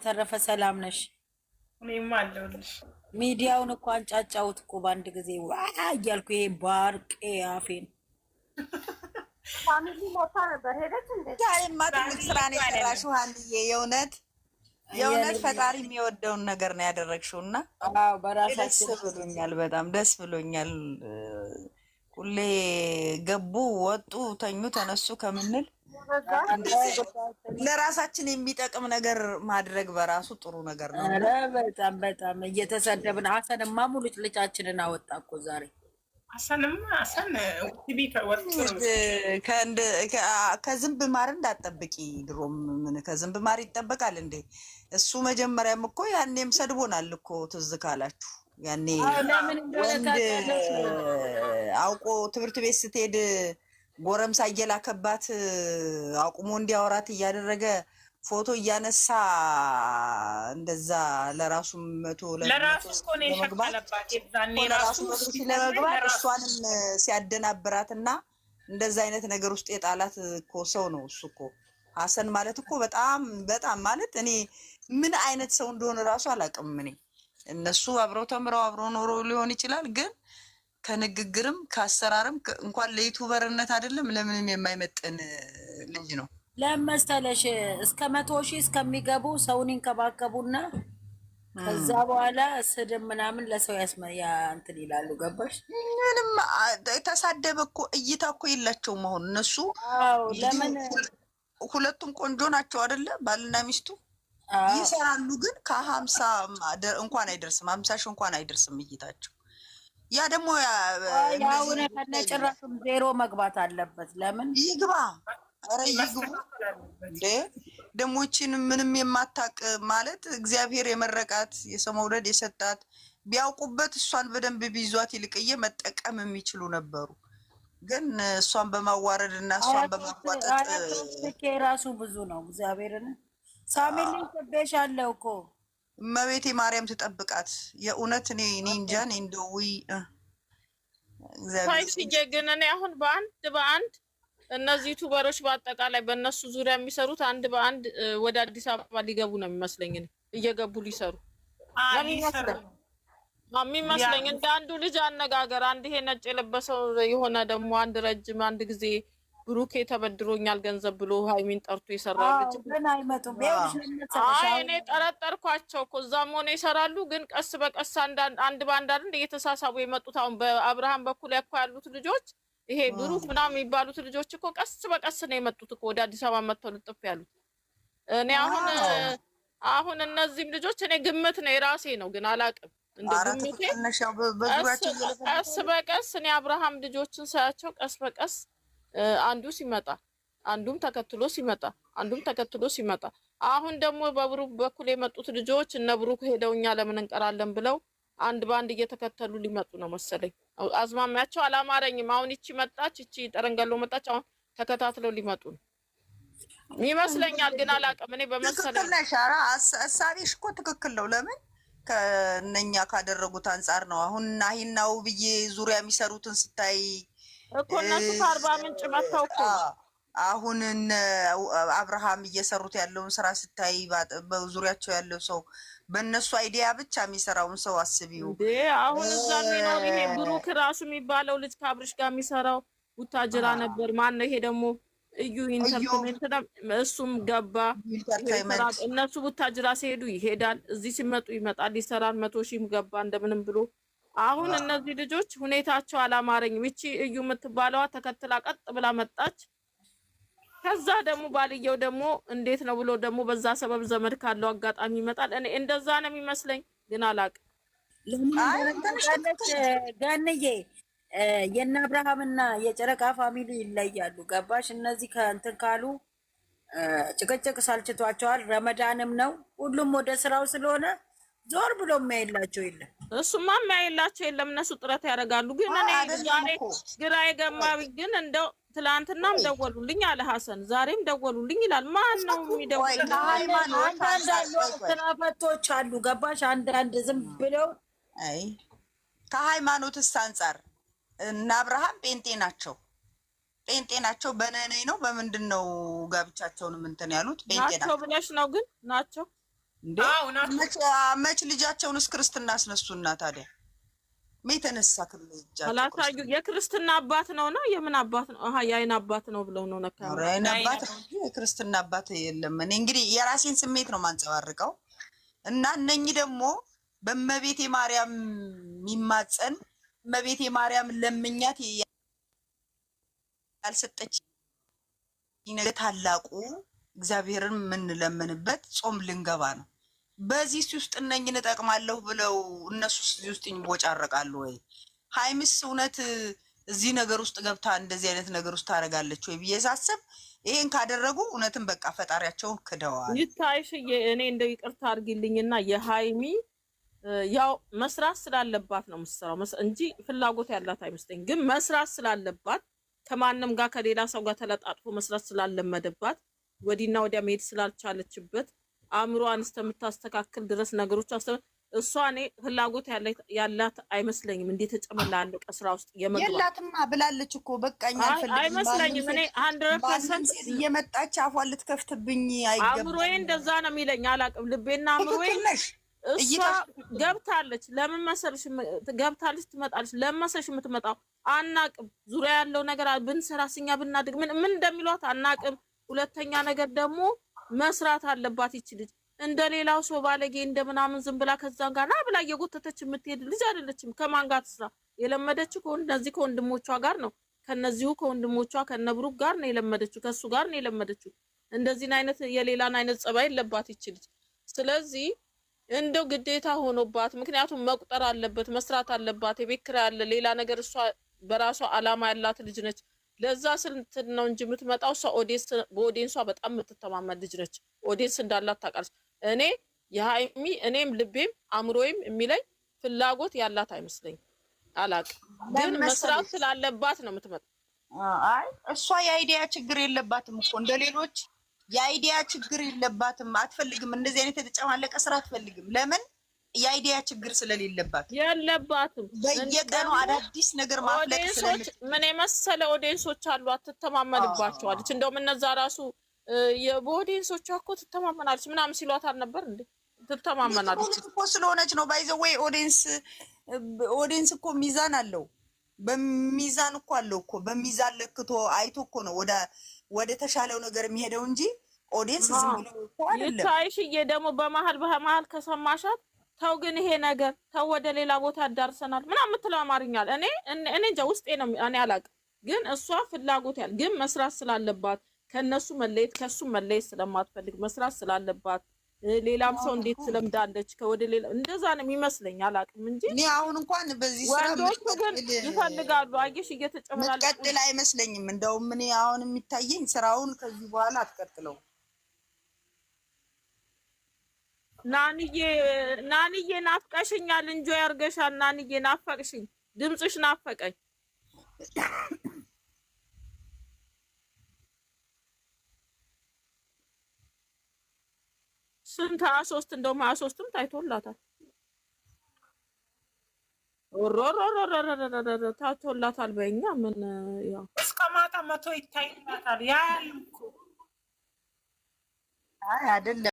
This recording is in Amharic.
በተረፈ ሰላም ነሽ? እኔማ አለሁልሽ። ሚዲያውን እኮ አንጫጫውት እኮ በአንድ ጊዜ ዋ እያልኩ ይሄ ባርቄ አፌን ፋሚሊ ሞታ ነበር ሄደች እንዴ? ታይማ ትልቅ ስራ ነው የሰራሽው ሀንዬ። የእውነት ፈጣሪ የሚወደውን ነገር ነው ያደረግሽው እና ደስ ብሎኛል፣ በጣም ደስ ብሎኛል። ሁሌ ገቡ ወጡ ተኙ ተነሱ ከምንል ለራሳችን የሚጠቅም ነገር ማድረግ በራሱ ጥሩ ነገር ነው። ኧረ በጣም በጣም እየተሰደብን ሀሰንማ ሙሉ ልጫችንን አወጣ እኮ ዛሬ። ሀሰን ከዝንብ ማር እንዳትጠብቂ። ድሮም ምን ከዝንብ ማር ይጠበቃል እንዴ? እሱ መጀመሪያም እኮ ያኔም ሰድቦናል እኮ ትዝ ካላችሁ። ያኔ ወንድ አውቆ ትምህርት ቤት ስትሄድ ጎረምሳ እየላከባት አቁሞ እንዲያወራት እያደረገ ፎቶ እያነሳ እንደዛ ለራሱ ለራሱ ለመግባት እሷንም ሲያደናብራትና እንደዛ አይነት ነገር ውስጥ የጣላት እኮ ሰው ነው እሱ እኮ። ሀሰን ማለት እኮ በጣም በጣም ማለት እኔ ምን አይነት ሰው እንደሆነ ራሱ አላውቅም። እኔ እነሱ አብረው ተምረው አብረው ኖሮ ሊሆን ይችላል፣ ግን ከንግግርም ከአሰራርም እንኳን ለዩቱበርነት አይደለም ለምንም የማይመጥን ልጅ ነው። ለመሰለሽ እስከ 100,000 እስከሚገቡ ሰውን ይንከባከቡና ከዛ በኋላ ስድብ ምናምን ለሰው እንትን ይላሉ። ገባሽ? ምንም ተሳደበ እኮ እይታ እኮ የላቸውም። አሁን እነሱ ለምን ሁለቱም ቆንጆ ናቸው አይደለ? ባልና ሚስቱ ይሰራሉ፣ ግን ከ50 እንኳን አይደርስም፣ 50 ሺህ እንኳን አይደርስም እይታቸው። ያ ደግሞ ያውነ ከነጭራሹም ዜሮ መግባት አለበት። ለምን ይግባ? ኧረ ይግቡ እንዴ! ደሞችን ምንም የማታቅ ማለት እግዚአብሔር የመረቃት የሰው መውደድ የሰጣት ቢያውቁበት እሷን በደንብ ቢይዟት ይልቅዬ መጠቀም የሚችሉ ነበሩ። ግን እሷን በማዋረድ እና እሷን በማቋጠጥ ራሱ ብዙ ነው። እግዚአብሔርን ሳሚልኝ ተበሽ አለው እኮ እመቤቴ ማርያም ትጠብቃት። የእውነት እኔ እንጃ እኔ እንደውይ እግዚአብሔር ግን እኔ አሁን በአንድ እነዚህ ዩቱበሮች በአጠቃላይ በእነሱ ዙሪያ የሚሰሩት አንድ በአንድ ወደ አዲስ አበባ ሊገቡ ነው የሚመስለኝ። እየገቡ ሊሰሩ የሚመስለኝ እንደ አንዱ ልጅ አነጋገር አንድ ይሄ ነጭ የለበሰው የሆነ ደግሞ አንድ ረጅም አንድ ጊዜ ብሩኬ ተበድሮኛል ገንዘብ ብሎ ሃይሚን ጠርቶ ይሰራል ልጅ ግን አይመጡም። እኔ ጠረጠርኳቸው እኮ እዛም ሆነ ይሰራሉ፣ ግን ቀስ በቀስ አንድ በአንድ አይደል እየተሳሳቡ የመጡት። አሁን በአብርሃም በኩል ያኳሉት ልጆች ይሄ ብሩክ ምናምን የሚባሉት ልጆች እኮ ቀስ በቀስ ነው የመጡት እኮ ወደ አዲስ አበባ መጥተው ልጥፍ ያሉት። እኔ አሁን እነዚህም ልጆች እኔ ግምት ነው የራሴ ነው፣ ግን አላውቅም። እንደ ግምቴ ቀስ በቀስ እኔ አብርሃም ልጆችን ሳያቸው ቀስ በቀስ አንዱ ሲመጣ አንዱም ተከትሎ ሲመጣ አሁን ደግሞ በብሩክ በኩል የመጡት ልጆች እነ ብሩክ ሄደውኛ ለምን እንቀራለን ብለው አንድ በአንድ እየተከተሉ ሊመጡ ነው መሰለኝ። አዝማሚያቸው አላማረኝም። አሁን ይቺ መጣች፣ ይቺ ጠረንገሎ መጣች፣ አሁን ተከታትለው ሊመጡ ነው ይመስለኛል፣ ግን አላውቅም። እኔ በመሰለኝ ሻራ አሳቢሽ እኮ ትክክል ነው። ለምን ከነኛ ካደረጉት አንጻር ነው። አሁን ናሂና ውብዬ ዙሪያ የሚሰሩትን ስታይ እኮ እነሱ ከአርባ ምንጭ መጥተው እኮ አሁን አብርሃም እየሰሩት ያለውን ስራ ስታይ በዙሪያቸው ያለው ሰው በእነሱ አይዲያ ብቻ የሚሰራውን ሰው አስቢው። አሁን እዛ የሚኖር ይሄ ብሩክ ራሱ የሚባለው ልጅ ከአብርሽ ጋር የሚሰራው ቡታጅራ ነበር። ማን ነው ይሄ ደግሞ እዩ ኢንተርቴይንመንት እሱም ገባ። እነሱ ቡታጅራ ሲሄዱ ይሄዳል፣ እዚህ ሲመጡ ይመጣል፣ ይሰራል። 100,000 ገባ እንደምንም ብሎ። አሁን እነዚህ ልጆች ሁኔታቸው አላማረኝም። እቺ እዩ የምትባለዋ ተከትላ ቀጥ ብላ መጣች። ከዛ ደግሞ ባልየው ደግሞ እንዴት ነው ብሎ ደግሞ በዛ ሰበብ ዘመድ ካለው አጋጣሚ ይመጣል። እኔ እንደዛ ነው የሚመስለኝ፣ ግን አላውቅም። ገንዬ የእነ አብርሃምና የጨረቃ ፋሚሊ ይለያሉ። ገባሽ? እነዚህ ከእንትን ካሉ ጭቅጭቅ ሳልችቷቸዋል። ረመዳንም ነው፣ ሁሉም ወደ ስራው ስለሆነ ዞር ብሎ የሚያይላቸው የለም። እሱማ የሚያይላቸው የለም። እነሱ ጥረት ያደርጋሉ። ግን እኔ ዛሬ ግራ የገማኝ ግን እንደው ትላንትናም ደወሉልኝ አለ ሀሰን፣ ዛሬም ደወሉልኝ ይላል። ማን ነው የሚደውልልኝ? አንዳንዶች አሉ። ገባሽ? አንዳንድ ዝም ብለው ከሃይማኖትስ አንጻር እና አብርሃም ጴንጤ ናቸው። በነነይ ነው በምንድን ነው ጋብቻቸውን እንትን ያሉት? ጴንጤ ናቸው ብለሽ ነው? ግን ናቸው እንዴ መች ልጃቸውንስ ክርስትና አስነሱና ታዲያ የተነሳ አላታዩ የክርስትና አባት ነው የምን አባት ነው? አሃ የአይን አባት ነው ብለው ነው ነካ። የአይን አባት ነው እንጂ የክርስትና አባት የለም። እኔ እንግዲህ የራሴን ስሜት ነው ማንጸባርቀው እና እነኚህ ደግሞ በእመቤቴ ማርያም የሚማጸን እመቤቴ ማርያም ለምኛት ያልሰጠች ነገ ታላቁ እግዚአብሔርን የምንለምንበት ጾም ልንገባ ነው። በዚህ ውስጥ እነኝን እጠቅማለሁ ብለው እነሱ እዚህ ውስጥ ይቦጫረቃሉ ወይ? ሀይሚስ እውነት እዚህ ነገር ውስጥ ገብታ እንደዚህ አይነት ነገር ውስጥ ታደርጋለች ወይ ብዬ ሳስብ ይሄን ካደረጉ እውነትም በቃ ፈጣሪያቸውን ክደዋል። ይታይሽ እኔ እንደው ይቅርታ አድርጊልኝና የሀይሚ ያው መስራት ስላለባት ነው የምትሰራው እንጂ ፍላጎት ያላት አይመስለኝም። ግን መስራት ስላለባት ከማንም ጋር ከሌላ ሰው ጋር ተለጣጥፎ መስራት ስላለመደባት ወዲና ወዲያ መሄድ ስላልቻለችበት አእምሮዋን እስከምታስተካክል ድረስ ነገሮች እሷ እኔ ፍላጎት ያላት አይመስለኝም። እንዴት ተጨመላለቀ ስራ ውስጥ የላትማ ብላለች እኮ በቃኝ አይመስለኝም። እኔ 100% እየመጣች አፏን ልትከፍትብኝ አይገባም። አእምሮዬ እንደዛ ነው የሚለኝ። አላውቅም ልቤና አእምሮዬ እሷ ገብታለች። ለምን መሰልሽ ገብታለች ትመጣለች። ለምን መሰልሽ የምትመጣው አናቅም። ዙሪያ ያለው ነገር ብንሰራ ሲኛ ብናድግ ምን እንደሚሏት አናቅም። ሁለተኛ ነገር ደግሞ መስራት አለባት። ይችልጅ እንደሌላው ሰው ባለጌ እንደምናምን ዝም ብላ ከዛን ጋር ና ብላ እየጎተተች የምትሄድ ልጅ አይደለችም። ከማን ጋር ትስራ? የለመደችው ከእነዚህ ከወንድሞቿ ጋር ነው። ከነዚሁ ከወንድሞቿ ከነብሩክ ጋር ነው የለመደችው። ከሱ ጋር ነው የለመደችው። እንደዚህን አይነት የሌላን አይነት ጸባይ የለባት ይችልጅ። ስለዚህ እንደው ግዴታ ሆኖባት፣ ምክንያቱም መቁጠር አለበት፣ መስራት አለባት። የቤት ኪራይ አለ፣ ሌላ ነገር። እሷ በራሷ አላማ ያላት ልጅ ነች። ለዛ ስልት ነው እንጂ የምትመጣው እሷ በኦዲየንሷ በጣም የምትተማመን ልጅ ነች። ኦዲየንስ እንዳላት ታውቃለች። እኔ የሀይሚ እኔም ልቤም አእምሮዬም የሚለኝ ፍላጎት ያላት አይመስለኝም። አላውቅም፣ ግን መስራት ስላለባት ነው የምትመጣው። አይ እሷ የአይዲያ ችግር የለባትም እኮ እንደሌሎች የአይዲያ ችግር የለባትም። አትፈልግም፣ እንደዚህ አይነት የተጨማለቀ ስራ አትፈልግም። ለምን? የአይዲያ ችግር ስለሌለባት የለባትም። በየቀኑ አዳዲስ ነገር ማፍለቅ ስለምት ምን የመሰለ ኦዲየንሶች አሉ፣ አትተማመንባቸዋለች። እንደውም እነዛ ራሱ በኦዲየንሶቿ እኮ ትተማመናለች ምናምን ሲሏት አልነበር እንዴ? ትተማመናለች እኮ ስለሆነች ነው። ባይ ዘ ዌይ ኦዲየንስ እኮ ሚዛን አለው። በሚዛን እኮ አለው እኮ በሚዛን ለክቶ አይቶ እኮ ነው ወደ ተሻለው ነገር የሚሄደው እንጂ ኦዲየንስ ዝም ብሎ እኮ አይደለም። ይታይሽዬ ደግሞ በመሀል ከሰማሻት ተው ግን ይሄ ነገር ተው ወደ ሌላ ቦታ ያዳርሰናል ምናምን የምትለው አማርኛል። እኔ እንጃ ውስጤ ነው እኔ አላውቅም። ግን እሷ ፍላጎት ያል ግን መስራት ስላለባት ከነሱ መለየት ከሱ መለየት ስለማትፈልግ መስራት ስላለባት ሌላም ሰው እንዴት ስለምዳለች ከወደ ሌላ እንደዛ ነው የሚመስለኝ። አላውቅም እንጂ እኔ አሁን እንኳን በዚህ ስራ ወንዶቹ ግን ይፈልጋሉ። አየሽ እየተጨመራለ መቀጠል አይመስለኝም። እንደውም እኔ አሁን የሚታየኝ ስራውን ከዚህ በኋላ አትቀጥለው። ናንዬ ናፍቀሽኛል። እንጆ ያርገሻል። ናንዬ ናፈቅሽኝ። ድምፅሽ ናፈቀኝ። ስንት 23 እንደውም 23ም ታይቶላታል። ታይቶላታል። በእኛ ምን ያው እስከ ማታ 100 ይታይላታል። ያ ያልኩ አይ አይደለም